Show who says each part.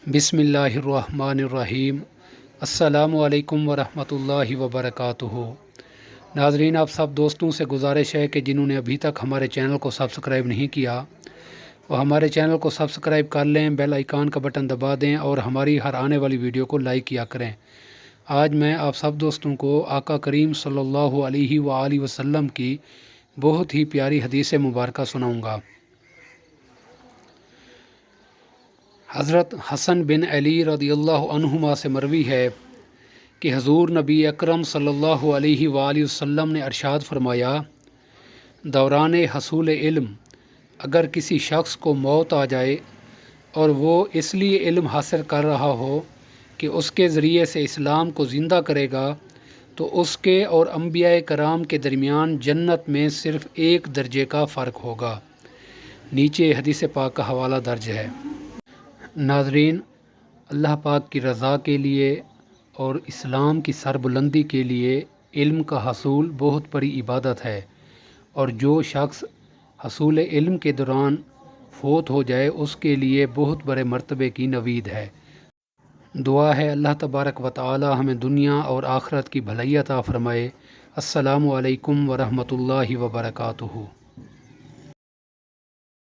Speaker 1: بسم اللہ الرحمن الرحیم۔ السلام علیکم ورحمۃ اللہ وبرکاتہ۔ ناظرین، آپ سب دوستوں سے گزارش ہے کہ جنہوں نے ابھی تک ہمارے چینل کو سبسکرائب نہیں کیا وہ ہمارے چینل کو سبسکرائب کر لیں، بیل آئیکن کا بٹن دبا دیں اور ہماری ہر آنے والی ویڈیو کو لائک کیا کریں۔ آج میں آپ سب دوستوں کو آقا کریم صلی اللہ علیہ وآلہ وسلم کی بہت ہی پیاری حدیث مبارکہ سناؤں گا۔ حضرت حسن بن علی رضی اللہ عنہما سے مروی ہے کہ حضور نبی اکرم صلی اللہ علیہ وآلہ وسلم نے ارشاد فرمایا، دوران حصول علم اگر کسی شخص کو موت آ جائے اور وہ اس لیے علم حاصل کر رہا ہو کہ اس کے ذریعے سے اسلام کو زندہ کرے گا تو اس کے اور انبیاء کرام کے درمیان جنت میں صرف ایک درجے کا فرق ہوگا۔ نیچے حدیث پاک کا حوالہ درج ہے۔ ناظرین، اللہ پاک کی رضا کے لیے اور اسلام کی سربلندی کے لیے علم کا حصول بہت بڑی عبادت ہے، اور جو شخص حصول علم کے دوران فوت ہو جائے اس کے لیے بہت بڑے مرتبے کی نوید ہے۔ دعا ہے اللہ تبارک و تعالی ہمیں دنیا اور آخرت کی بھلائی عطا فرمائے۔ السلام علیکم ورحمۃ اللہ وبرکاتہ۔